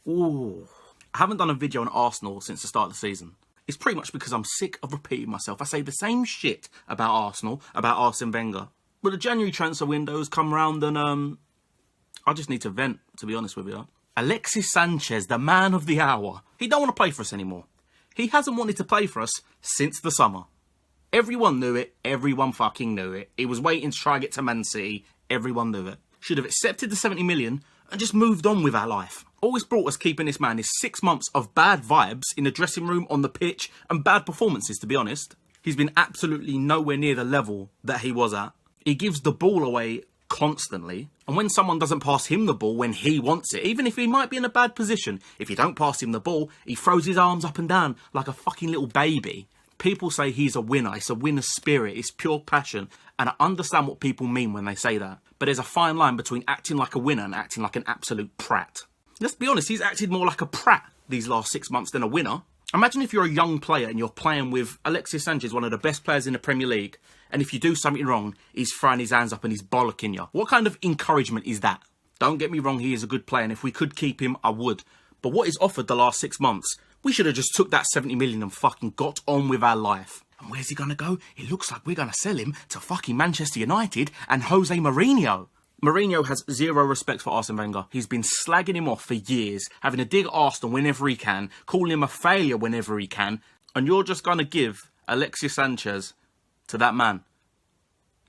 Ooh. I haven't done a video on Arsenal since the start of the season. It's pretty much because I'm sick of repeating myself. I say the same shit about Arsenal, about Arsene Wenger. But the January transfer windows come round and I just need to vent, to be honest with you. Alexis Sanchez, the man of the hour. He don't want to play for us anymore. He hasn't wanted to play for us since the summer. Everyone knew it. Everyone fucking knew it. He was waiting to try and get to Man City. Everyone knew it. Should have accepted the 70 million and just moved on with our life. All it's brought us keeping this man is 6 months of bad vibes in the dressing room, on the pitch, and bad performances, to be honest. He's been absolutely nowhere near the level that he was at. He gives the ball away constantly, and when someone doesn't pass him the ball when he wants it, even if he might be in a bad position, if you don't pass him the ball, he throws his arms up and down like a fucking little baby. People say he's a winner. It's a winner's spirit. It's pure passion. And I understand what people mean when they say that. But there's a fine line between acting like a winner and acting like an absolute prat. Let's be honest, he's acted more like a prat these last 6 months than a winner. Imagine if you're a young player and you're playing with Alexis Sanchez, one of the best players in the Premier League, and if you do something wrong, he's throwing his hands up and he's bollocking you. What kind of encouragement is that? Don't get me wrong, he is a good player, and if we could keep him, I would. But what he's offered the last 6 months, we should have just took that 70 million and fucking got on with our life. And where's he going to go? It looks like we're going to sell him to fucking Manchester United and Jose Mourinho. Mourinho has zero respect for Arsene Wenger. He's been slagging him off for years, having a dig at Arsenal whenever he can, calling him a failure whenever he can, and you're just going to give Alexis Sanchez to that man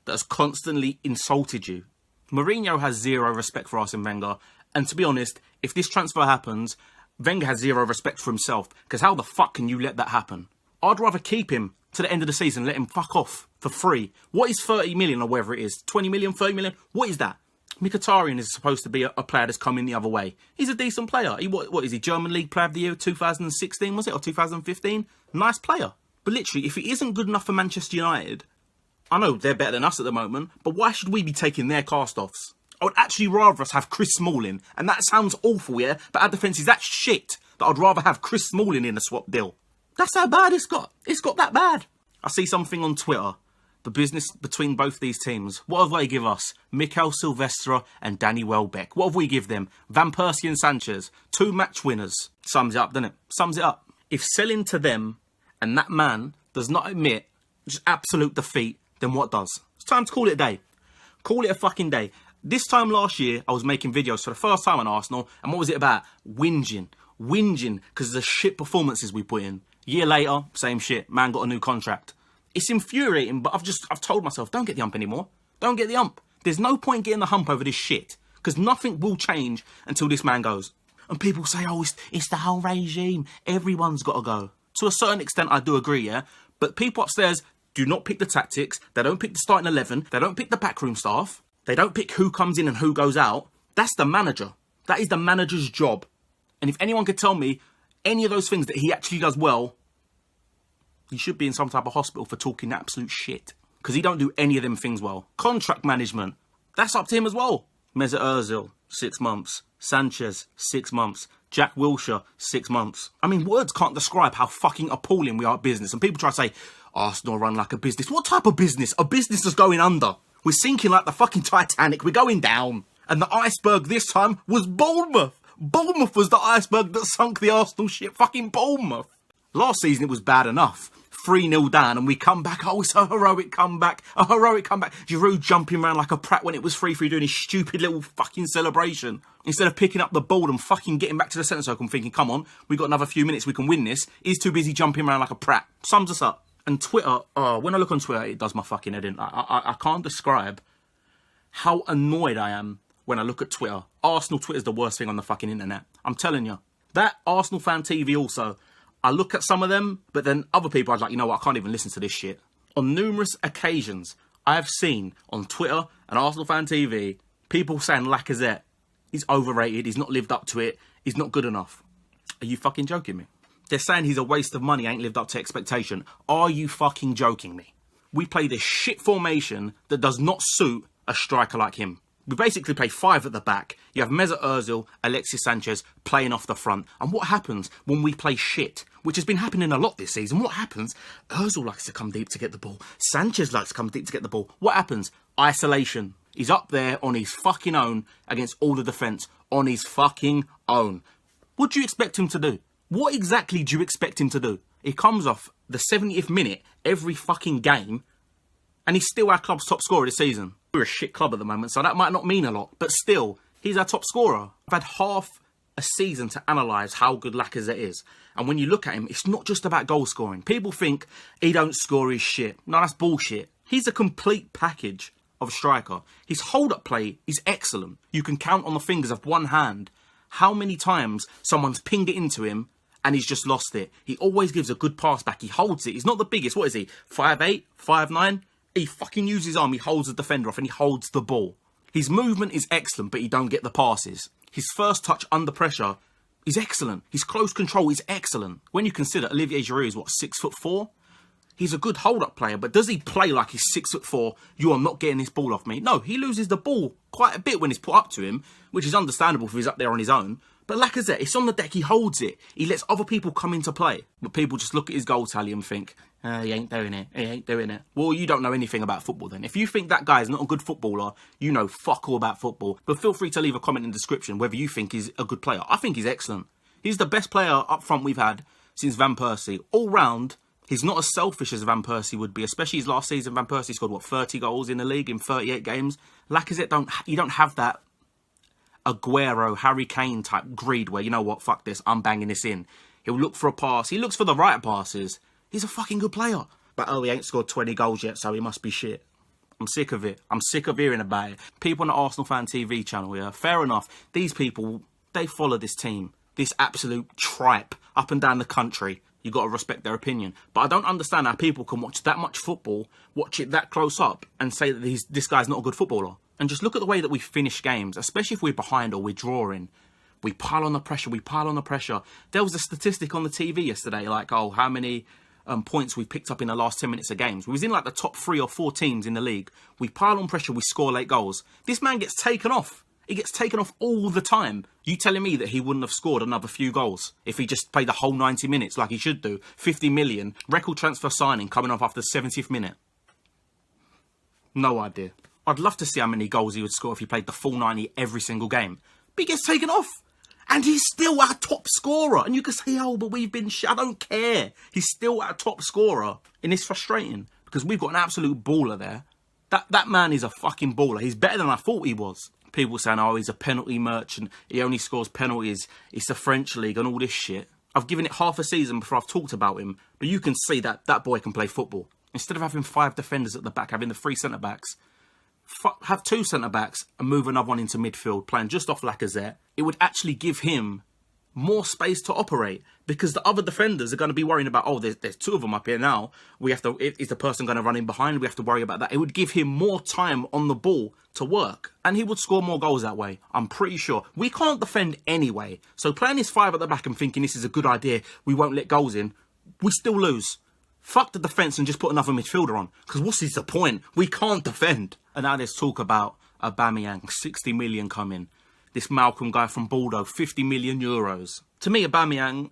that has constantly insulted you. Mourinho has zero respect for Arsene Wenger, and to be honest, if this transfer happens, Wenger has zero respect for himself, because how the fuck can you let that happen? I'd rather keep him to the end of the season, let him fuck off for free. What is 30 million or whatever it is? 20 million, 30 million? What is that? Mkhitaryan is supposed to be a player that's coming the other way. He's a decent player. What is he? German League Player of the Year 2016, was it? Or 2015? Nice player. But literally, if he isn't good enough for Manchester United, I know they're better than us at the moment, but why should we be taking their cast-offs? I would actually rather us have Chris Smalling. And that sounds awful, yeah? But our defence is that shit that I'd rather have Chris Smalling in a swap deal. That's how bad it's got. It's got that bad. I see something on Twitter. The business between both these teams. What have they give us? Mikel Silvestre and Danny Welbeck. What have we give them? Van Persie and Sanchez. 2 match winners. Sums it up, doesn't it? Sums it up. If selling to them and that man does not admit just absolute defeat, then what does? It's time to call it a day. Call it a fucking day. This time last year, I was making videos for the first time on Arsenal, and what was it about? Whinging. Whinging because of the shit performances we put in. Year later, same shit. Man got a new contract. It's infuriating, but I've told myself, don't get the ump anymore. Don't get the ump. There's no point getting the hump over this shit, because nothing will change until this man goes. And people say, oh, it's the whole regime. Everyone's got to go. To a certain extent, I do agree, yeah? But people upstairs do not pick the tactics. They don't pick the starting 11. They don't pick the backroom staff. They don't pick who comes in and who goes out. That's the manager. That is the manager's job. And if anyone could tell me any of those things that he actually does well, he should be in some type of hospital for talking absolute shit. Because he don't do any of them things well. Contract management, that's up to him as well. Mesut Ozil, 6 months. Sanchez, 6 months. Jack Wilshere, 6 months. I mean, words can't describe how fucking appalling we are at business. And people try to say, Arsenal run like a business. What type of business? A business that's going under. We're sinking like the fucking Titanic. We're going down. And the iceberg this time was Bournemouth. Bournemouth was the iceberg that sunk the Arsenal ship. Fucking Bournemouth. Last season it was bad enough. 3-0 down and we come back. Oh, it's a heroic comeback. A heroic comeback. Giroud jumping around like a prat when it was 3-3 doing his stupid little fucking celebration. Instead of picking up the ball and fucking getting back to the centre circle and thinking, come on, we've got another few minutes, we can win this. He's too busy jumping around like a prat. Sums us up. And Twitter, when I look on Twitter, it does my fucking head in. I can't describe how annoyed I am when I look at Twitter. Arsenal Twitter's the worst thing on the fucking internet. I'm telling you. That Arsenal Fan TV also. I look at some of them, but then other people are like, you know what, I can't even listen to this shit. On numerous occasions, I have seen on Twitter and Arsenal Fan TV, people saying Lacazette, he's overrated, he's not lived up to it, he's not good enough. Are you fucking joking me? They're saying he's a waste of money, ain't lived up to expectation. Are you fucking joking me? We play this shit formation that does not suit a striker like him. We basically play 5 at the back. You have Mesut Ozil, Alexis Sanchez playing off the front. And what happens when we play shit? Which has been happening a lot this season. What happens? Ozil likes to come deep to get the ball. Sanchez likes to come deep to get the ball. What happens? Isolation. He's up there on his fucking own against all the defence. On his fucking own. What do you expect him to do? What exactly do you expect him to do? He comes off the 70th minute every fucking game, and he's still our club's top scorer this season. We're a shit club at the moment, so that might not mean a lot, but still, he's our top scorer. I've had half a season to analyse how good Lacazette is. And when you look at him, it's not just about goal scoring. People think he don't score his shit. No, that's bullshit. He's a complete package of a striker. His hold-up play is excellent. You can count on the fingers of one hand how many times someone's pinged it into him and he's just lost it. He always gives a good pass back. He holds it. He's not the biggest. What is he? 5'8", 5'9"? He fucking uses his arm. He holds the defender off and he holds the ball. His movement is excellent, but he don't get the passes. His first touch under pressure is excellent. His close control is excellent. When you consider Olivier Giroud is, what, 6'4"? He's a good hold-up player, but does he play like he's 6'4"? You are not getting this ball off me. No, he loses the ball quite a bit when it's put up to him, which is understandable if he's up there on his own. But Lacazette, it's on the deck, he holds it. He lets other people come into play. But people just look at his goal tally and think, he ain't doing it, he ain't doing it. Well, you don't know anything about football then. If you think that guy is not a good footballer, you know fuck all about football. But feel free to leave a comment in the description whether you think he's a good player. I think he's excellent. He's the best player up front we've had since Van Persie. All round, he's not as selfish as Van Persie would be, especially his last season. Van Persie scored, what, 30 goals in the league in 38 games? Lacazette, you don't have that Aguero, Harry Kane type greed where, you know what, fuck this, I'm banging this in. He'll look for a pass. He looks for the right passes. He's a fucking good player. But, oh, he ain't scored 20 goals yet, so he must be shit. I'm sick of it. I'm sick of hearing about it. People on the Arsenal Fan TV channel, yeah, fair enough. These people, they follow this team. This absolute tripe up and down the country. You got to respect their opinion. But I don't understand how people can watch that much football, watch it that close up, and say that this guy's not a good footballer. And just look at the way that we finish games, especially if we're behind or we're drawing. We pile on the pressure, we pile on the pressure. There was a statistic on the TV yesterday, like, oh, how many points we picked up in the last 10 minutes of games. We was in like the top 3 or 4 teams in the league. We pile on pressure, we score late goals. This man gets taken off. He gets taken off all the time. You telling me that he wouldn't have scored another few goals if he just played the whole 90 minutes like he should do? 50 million, record transfer signing coming off after the 70th minute. No idea. I'd love to see how many goals he would score if he played the full 90 every single game. But he gets taken off. And he's still our top scorer. And you can say, oh, but we've been I don't care. He's still our top scorer. And it's frustrating because we've got an absolute baller there. That man is a fucking baller. He's better than I thought he was. People saying, oh, he's a penalty merchant. He only scores penalties. It's the French league and all this shit. I've given it half a season before I've talked about him. But you can see that that boy can play football. Instead of having 5 defenders at the back, having the 3 centre-backs, have 2 centre-backs and move another one into midfield, playing just off Lacazette. It would actually give him more space to operate because the other defenders are going to be worrying about, oh, there's 2 of them up here now. We have to, is the person going to run in behind? We have to worry about that. It would give him more time on the ball to work and he would score more goals that way. I'm pretty sure. We can't defend anyway. So playing his 5 at the back and thinking this is a good idea, we won't let goals in, we still lose. Fuck the defence and just put another midfielder on. Because what's the point? We can't defend. And now there's talk about Aubameyang, 60 million coming. This Malcolm guy from Bordeaux, 50 million euros. To me, Aubameyang,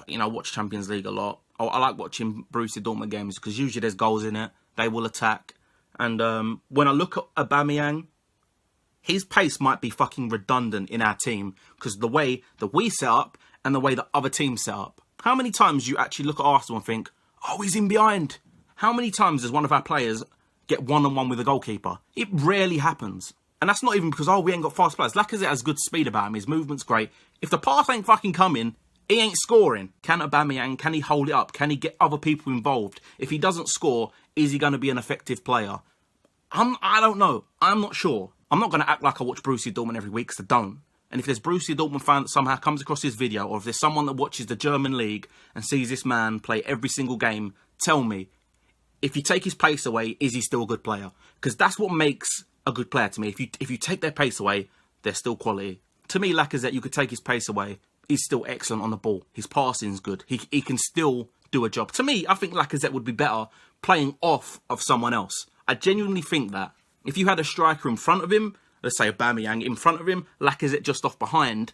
you know, I watch Champions League a lot. I like watching Borussia Dortmund games because usually there's goals in it. They will attack. And when I look at Aubameyang, his pace might be fucking redundant in our team because the way that we set up and the way that other teams set up. How many times do you actually look at Arsenal and think, oh, he's in behind? How many times does one of our players get one-on-one with a goalkeeper? It rarely happens. And that's not even because, oh, we ain't got fast players. Lacazette has good speed about him. His movement's great. If the pass ain't fucking coming, he ain't scoring. Can Aubameyang, can he hold it up? Can he get other people involved? If he doesn't score, is he going to be an effective player? I don't know. I'm not sure. I'm not going to act like I watch Borussia Dortmund every week because I don't. And if there's Borussia Dortmund fan that somehow comes across this video, or if there's someone that watches the German league and sees this man play every single game, tell me, if you take his pace away, is he still a good player? Because that's what makes a good player to me. If you take their pace away, they're still quality. To me, Lacazette, you could take his pace away, he's still excellent on the ball. His passing's good. He can still do a job. To me, I think Lacazette would be better playing off of someone else. I genuinely think that. If you had a striker in front of him, let's say Aubameyang in front of him, Lacazette just off behind,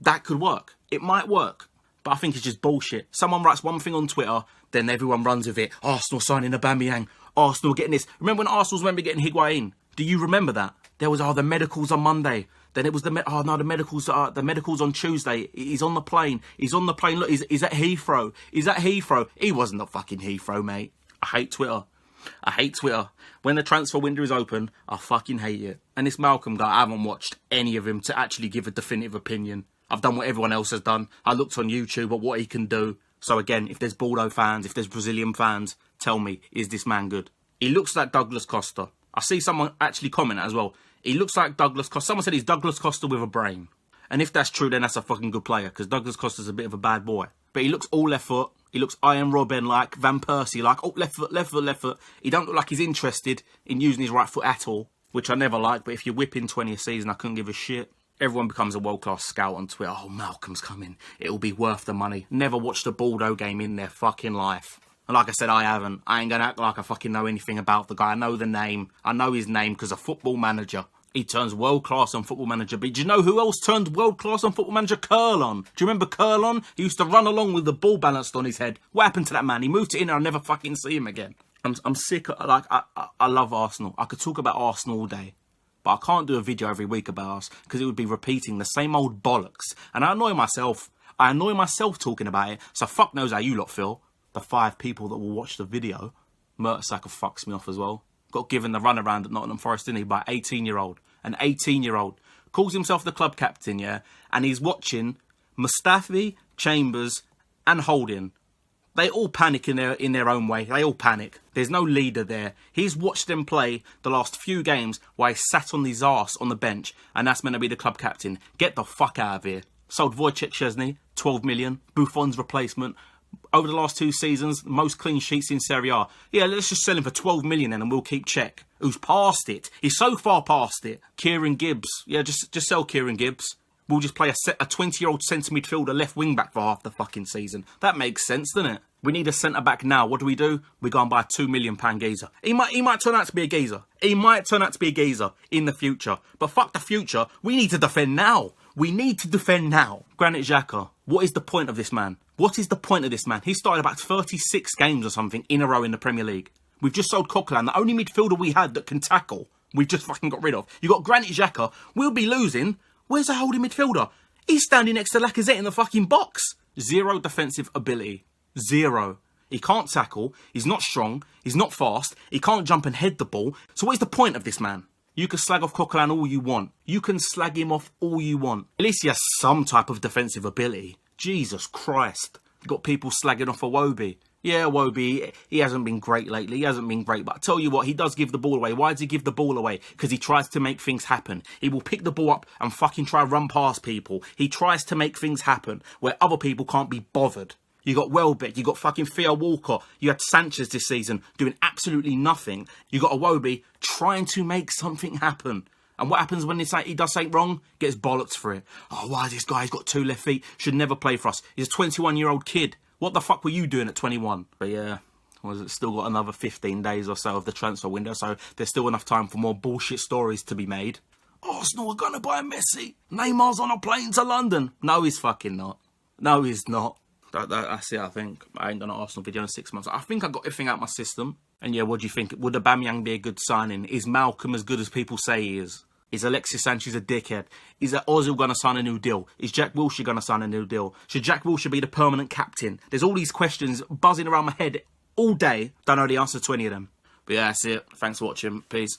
that could work. It might work. But I think it's just bullshit. Someone writes one thing on Twitter, then everyone runs with it. Arsenal signing Aubameyang. Arsenal getting this. Remember when Arsenal's getting Higuain? Do you remember that? There was, the medicals on Monday. Then it was the medicals. The medicals on Tuesday. He's on the plane. He's on the plane. Look, he's at Heathrow. He's at Heathrow. He wasn't at fucking Heathrow, mate. I hate Twitter. I hate Twitter. When the transfer window is open, I fucking hate it. And this Malcolm guy, I haven't watched any of him to actually give a definitive opinion. I've done what everyone else has done. I looked on YouTube at what he can do. So again, if there's Bordeaux fans, if there's Brazilian fans, tell me, is this man good? He looks like Douglas Costa. I see someone actually comment as well. He looks like Douglas Costa. Someone said he's Douglas Costa with a brain. And if that's true, then that's a fucking good player, because Douglas Costa's a bit of a bad boy. But he looks all left foot. He looks Ian Robben-like, Van Persie-like. Oh, left foot, left foot, left foot. He don't look like he's interested in using his right foot at all, which I never like. But if you're whipping 20 a season, I couldn't give a shit. Everyone becomes a world-class scout on Twitter. Oh, Malcolm's coming. It'll be worth the money. Never watched a Bordeaux game in their fucking life. And like I said, I haven't. I ain't going to act like I fucking know anything about the guy. I know the name. I know his name because a Football Manager. He turns world-class on Football Manager. But do you know who else turned world-class on Football Manager? Curlon. Do you remember Curlon? He used to run along with the ball balanced on his head. What happened to that man? He moved to Inter. I'll never fucking see him again. I'm sick. I love Arsenal. I could talk about Arsenal all day. But I can't do a video every week about us because it would be repeating the same old bollocks. And I annoy myself. I annoy myself talking about it. So fuck knows how you lot feel. The 5 people that will watch the video. Mertesacker fucks me off as well. Got given the runaround at Nottingham Forest, didn't he, by an 18-year-old. An 18-year-old. Calls himself the club captain, yeah? And he's watching Mustafi, Chambers and Holding. They all panic in their own way. They all panic. There's no leader there. He's watched them play the last few games while he sat on his arse on the bench, and that's meant to be the club captain. Get the fuck out of here. Sold Wojciech Szczesny, 12 million. Buffon's replacement. Over the last 2 seasons, most clean sheets in Serie A. Yeah, let's just sell him for 12 million then and we'll keep check. Who's past it? He's so far past it. Kieran Gibbs. Yeah, just sell Kieran Gibbs. We'll just play a 20-year-old centre midfielder left wing back for half the fucking season. That makes sense, doesn't it? We need a centre back now. What do? We go and buy a £2 million geezer. He might turn out to be a geezer. He might turn out to be a geezer in the future. But fuck the future. We need to defend now. We need to defend now. Granit Xhaka. What is the point of this man? What is the point of this man? He started about 36 games or something in a row in the Premier League. We've just sold Coquelin, the only midfielder we had that can tackle. We've just fucking got rid of. You got Granit Xhaka. We'll be losing. Where's the holding midfielder? He's standing next to Lacazette in the fucking box. 0 defensive ability. 0. He can't tackle. He's not strong. He's not fast. He can't jump and head the ball. So what is the point of this man? You can slag off Coquelin all you want. You can slag him off all you want. At least he has some type of defensive ability. Jesus Christ. You've got people slagging off Iwobi. Yeah, Iwobi, he hasn't been great lately. He hasn't been great. But I tell you what, he does give the ball away. Why does he give the ball away? Because he tries to make things happen. He will pick the ball up and fucking try run past people. He tries to make things happen where other people can't be bothered. You got Welbeck, you got fucking Theo Walcott, you had Sanchez this season doing absolutely nothing. You got Iwobi trying to make something happen. And what happens when he does something wrong? Gets bollocks for it. Oh, why is this guy? He's got 2 left feet. Should never play for us. He's a 21-year-old kid. What the fuck were you doing at 21? But yeah, still got another 15 days or so of the transfer window, so there's still enough time for more bullshit stories to be made. Arsenal are going to buy Messi. Neymar's on a plane to London. No, he's fucking not. No, he's not. That's it, I think. I ain't done an Arsenal video in 6 months. I think I got everything out of my system. And yeah, what do you think? Would Aubameyang be a good signing? Is Malcolm as good as people say he is? Is Alexis Sanchez a dickhead? Is Ozil going to sign a new deal? Is Jack Wilshere going to sign a new deal? Should Jack Wilshere be the permanent captain? There's all these questions buzzing around my head all day. Don't know the answer to any of them. But yeah, that's it. Thanks for watching. Peace.